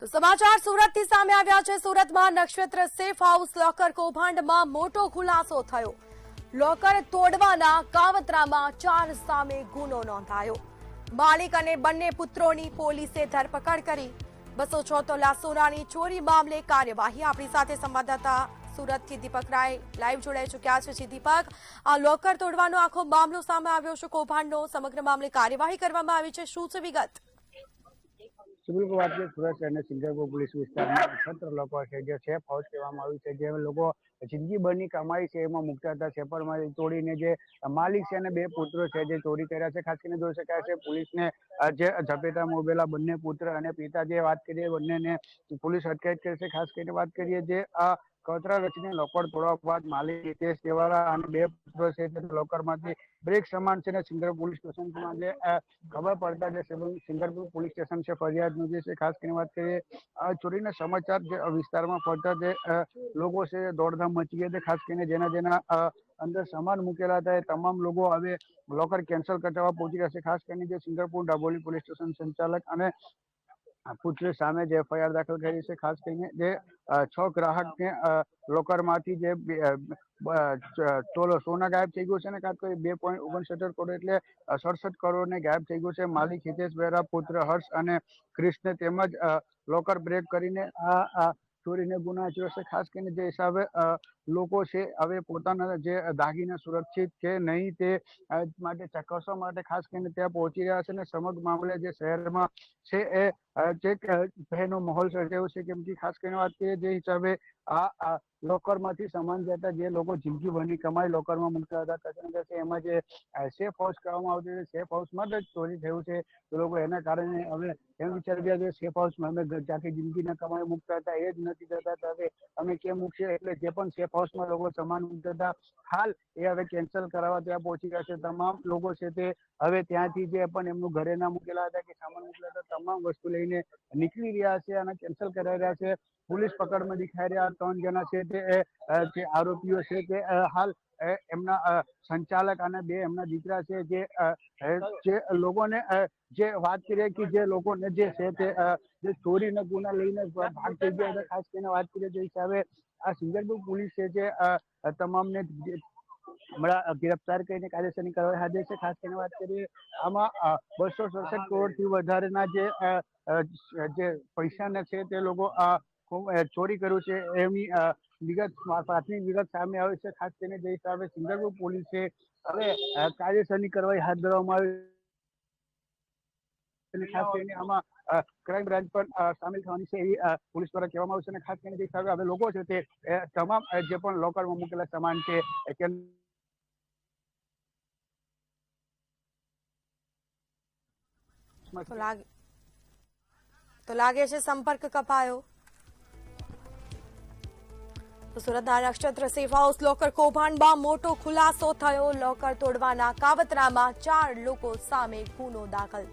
તો સમાચાર સુરતથી સામે આવ્યા છે। સુરતમાં નક્ષત્ર સેફ હાઉસ લોકર કૌભાંડમાં મોટો ખુલાસો થયો। લોકર તોડવાના કાવતરામાં 4 સામે ગુનો નોંધાયો। માલિક અને બંને પુત્રોની પોલીસે ધરપકડ કરી। 206 તોલા સોનાની ચોરી મામલે કાર્યવાહી। આપણી સાથે સંવાદદાતા સુરતથી દીપક રાય લાઈવ જોડાઈ ચૂક્યા છે। દીપક, આ લોકર તોડવાનો આખો મામલો સામે આવ્યો છે કૌભાંડનો, સમગ્ર મામલે કાર્યવાહી કરવામાં આવી છે, શું છે વિગત? સિવિલ વાત છે સુરત અને સિંગરપુર પોલીસ વિસ્તારમાં 17 લોકો છે જે સેફ હાઉસ કહેવામાં આવ્યું છે, જે લોકો જિંદગીભરની કમાઈ છે એમાં મુકતા હતા। સેફરમાં તોડીને જે માલિક છે અને 2 પુત્રો છે જે ચોરી કર્યા છે। ખાસ કરીને જોઈ શકાય છે પોલીસને જે ઝપેટામાં ઉભેલા બંને પુત્ર અને પિતા જે વાત કરીએ બંનેને પોલીસ અટકાયત કરી છે। ખાસ કરીને વાત કરીએ જે આ કચરા રચીને લોકર તોડવા બાદ માલિક હિતેશ દેવારા અને 2 પુત્રો છે તે લોકરમાંથી બ્રેક સમાન છે ને સિંગરપુર પોલીસ સ્ટેશનમાં જે ખબર પડતા જે સિંગરપુર પોલીસ સ્ટેશન છે ફરિયાદ નોંધી છે। ખાસ કરીને વાત કરીએ ચોરીના સમાચાર જે વિસ્તારમાં પડતા જે લોકો છે દોડધામ મચી ગઈ છે। ખાસ કરીને જેના અંદર સામાન મૂકેલા હતા એ તમામ લોકો હવે લોકર કેન્સલ કરાવવા પહોંચી રહ્યા છે। ખાસ કરીને જે સિંગરપુર ડાબોલી પોલીસ સ્ટેશન સંચાલક અને પુત્ર સામે જે એફઆઈઆર દાખલ કરી છે। ખાસ કરીને જે 6 ગ્રાહકને લોકરમાંથી જે તોલો સોના ગાયબ થઈ ગયું છે ને કાં તો 2.69 કરોડ એટલે 67 કરોડ ને ગાયબ થઈ ગયું છે। માલિક હિતેશ બેરા, પુત્ર હર્ષ અને ક્રિષ્ને તેમજ લોકર બ્રેક કરીને આ ચોરીને ગુનો આચર્યો છે। ખાસ કરીને જે હિસાબે લોકો છે હવે પોતાના જે દાગીના સુરક્ષિત છે નહીં તે માટે ચકાસવા માટે ખાસ કરીને ત્યાં પહોંચી રહ્યા છે અને સમગ્ર મામલે જે શહેરમાં છે એ ભયનો માહોલ સર્જાયો છે। કેમ કે ખાસ કરીને વાત કરીએ જે હિસાબે આ લોકરમાંથી સામાન જતા જે લોકો જિંદગીભરની કમાઈ લોકરમાં મૂકતા હતા કચરા એમાં જે સેફ હાઉસ કરવામાં આવતું છે સેફ હાઉસમાં જ ચોરી થયું છે। તો લોકો એના કારણે હવે એમ વિચારી રહ્યા છે સેફ હાઉસમાં અમે ત્યાંથી જિંદગીના કમાઈ મૂકતા હતા એ જ નથી થતા તો હવે અમે કેમ મૂકશે, એટલે જે પણ સેફ હાઉસમાં લોકો સામાન મૂકતા હતા હાલ એ હવે કેન્સલ કરાવવા ત્યાં પહોંચી ગયા છે। તમામ લોકો છે તે હવે ત્યાંથી જે પણ એમનું ઘરે ના મૂકેલા હતા કે સામાન મૂકેલા હતા તમામ વસ્તુ લઈને નીકળી રહ્યા છે અને કેન્સલ કરાવી રહ્યા છે। પોલીસ પકડમાં દેખાઈ રહ્યા 3 જણા છે તે જે આરોપીઓ છે તે હાલ એમના સંચાલક અને 2 એમના દીકરા છે જે લોકોને જે વાત કરીએ કે જે લોકોને જે છે તે જે ચોરીના ગુના લઈને ભાગ થઈ ગયા હતા। ખાસ કરીને વાત કરીએ જે હિસાબે આ સિંગરપુર પોલીસ છે જે તમામને હમણાં ગિરફ્તાર કરીને કાયદેસરની કાર્યવાહી હાથ ધરી છે। ખાસ કરીને વાત કરીએ આમાં 267 કરોડથી વધારેના જે પૈસાના છે તે લોકો ચોરી કર્યું છે એમની પ્રાથમિક વિગત સામે આવે છે। ખાસ કરીને જે હિસાબે સિંગરપુર પોલીસે હવે કાયદેસરની કાર્યવાહી હાથ ધરવામાં આવી ખાસ કરીને આમાં ક્રાઇમ બ્રાન્ચ પણ સામેલ થવાની છે એવી પોલીસ દ્વારા કહેવામાં આવશે અને ખાસ કરીને જે હિસાબે હવે લોકો છે તે તમામ જે પણ લોકરમાં મૂકેલા સામાન છે તો લાગે છે સંપર્ક કપાયો। તો સુરતના નક્ષત્ર સેફ હાઉસ લોકર કૌભાંડમાં મોટો ખુલાસો થયો। લોકર તોડવાના કાવતરામાં 4 લોકો સામે ગુનો દાખલ।